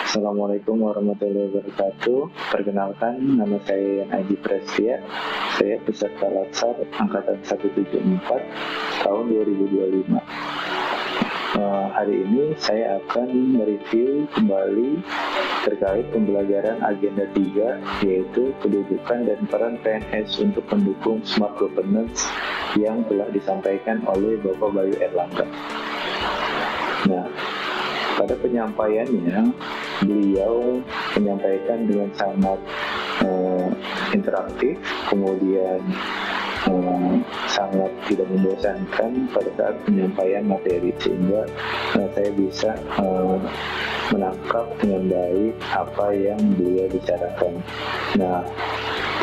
Assalamualaikum warahmatullahi wabarakatuh. Perkenalkan, nama saya Yan Aji Prestia. Saya peserta Latsar Angkatan 174 tahun 2025. Hari ini saya akan mereview kembali terkait pembelajaran agenda 3, yaitu kedudukan dan peran PNS untuk mendukung smart governance yang telah disampaikan oleh Bapak Bayu Erlangga. Nah, pada penyampaiannya, beliau menyampaikan dengan sangat interaktif, kemudian sangat tidak membosankan pada saat penyampaian materi, sehingga saya bisa menangkap dengan baik apa yang beliau bicarakan. Nah,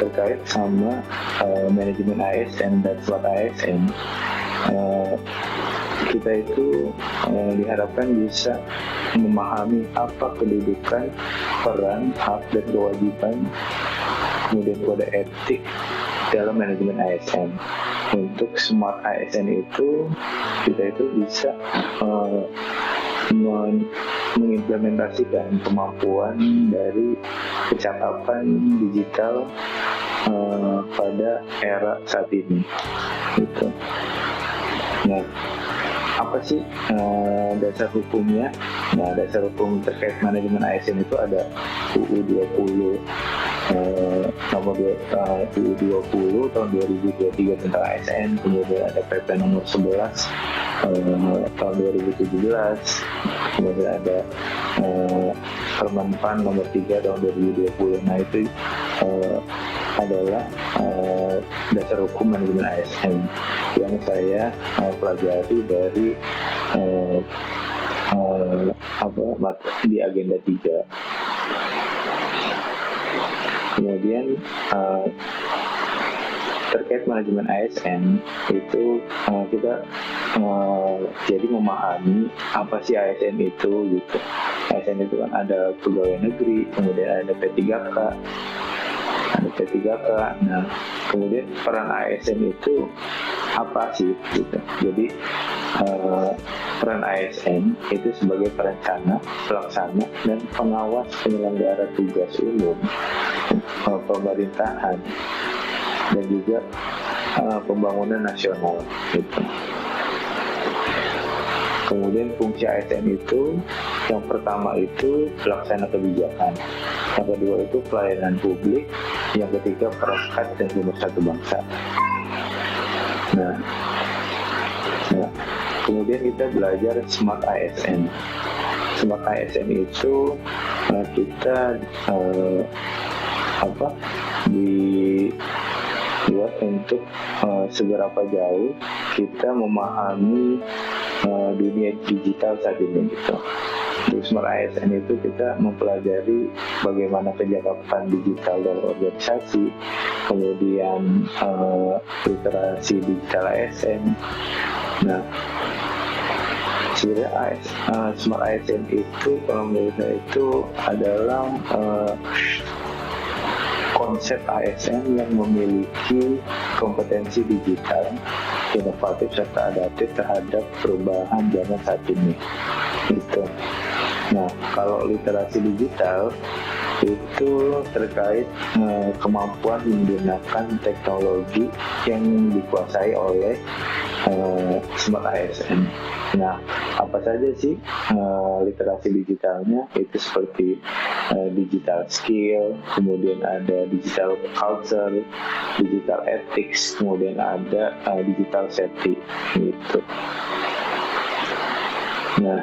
terkait sama manajemen ASN dan SWOT ASN, kita itu diharapkan bisa memahami apa kedudukan, peran, hak, dan kewajiban, kemudian kode etik dalam manajemen ASN. Untuk smart ASN itu, kita itu bisa mengimplementasikan kemampuan dari kecakapan digital pada era saat ini. Gitu. Nah, apa sih dasar hukumnya? Nah, dasar hukum terkait manajemen ASN itu ada UU 20 nomor UU 20 tahun 2023 tentang ASN, kemudian ada PP nomor 11 tahun 2017, kemudian ada Permen PAN nomor 3 tahun 2020. Nah, itu adalah dasar hukum manajemen ASN yang saya pelajari dari di agenda 3. Kemudian terkait manajemen ASN itu kita jadi memahami apa sih ASN itu gitu. ASN itu kan ada pegawai negeri, kemudian ada P3K, Nah, kemudian peran ASN itu apa sih gitu. Jadi peran ASN itu sebagai perencana, pelaksana, dan pengawas penyelenggara tugas umum pemerintahan dan juga pembangunan nasional gitu. Kemudian fungsi ASN itu, yang pertama itu pelaksana kebijakan, yang kedua itu pelayanan publik, yang ketiga perekat dan pemersatu bangsa. Nah, kemudian kita belajar smart ASN. Smart ASN itu kita dibuat untuk seberapa jauh kita memahami dunia digital saat ini gitu. Di Smart ASN itu kita mempelajari bagaimana kecakapan digital dalam organisasi, kemudian literasi digital ASN. Nah, sebenarnya Smart ASN itu kalau menurut saya itu adalah konsep ASN yang memiliki kompetensi digital, inovatif serta adaptif terhadap perubahan zaman saat ini. Gitu. Nah, kalau literasi digital itu terkait kemampuan menggunakan teknologi yang dikuasai oleh Smart ASN. Nah, apa saja sih literasi digitalnya? Itu seperti digital skill, kemudian ada digital culture, digital ethics, kemudian ada digital safety gitu. Nah,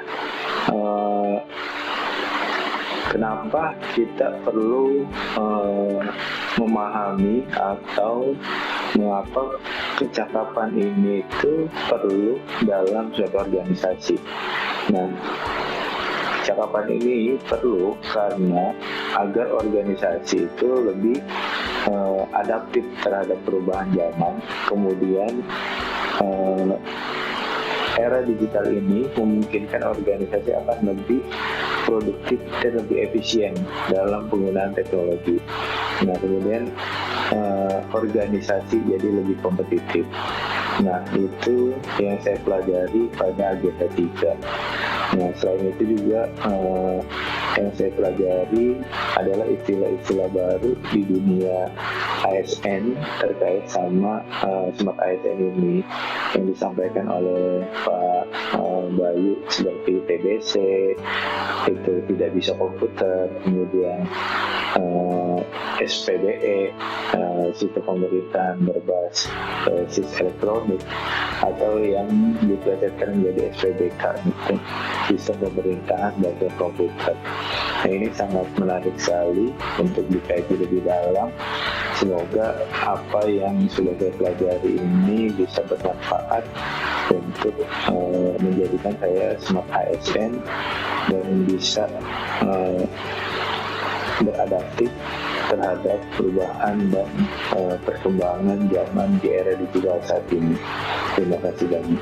kenapa kita perlu memahami atau mengapa kecakapan ini itu perlu dalam suatu organisasi? Nah, kecakapan ini perlu karena agar organisasi itu lebih adaptif terhadap perubahan zaman, kemudian era digital ini memungkinkan organisasi akan lebih produktif dan lebih efisien dalam penggunaan teknologi. Nah, kemudian organisasi jadi lebih kompetitif. Nah, itu yang saya pelajari pada agenda 3. Nah, selain itu juga yang saya pelajari adalah istilah-istilah baru di dunia ASN terkait sama Smart ASN ini yang disampaikan oleh Pak Bayu, seperti TBC, itu tidak bisa komputer, kemudian SPBE, sistem pemerintahan berbasis elektronik, atau yang diplesetkan menjadi SPBK, gitu, sistem pemerintahan berbasis komputer. Nah, ini sangat menarik sekali untuk dikaji lebih dalam. Semoga apa yang sudah saya pelajari ini bisa bermanfaat untuk menjadikan saya smart ASN dan bisa beradaptif terhadap perubahan dan perkembangan zaman di era digital saat ini. Terima kasih banyak.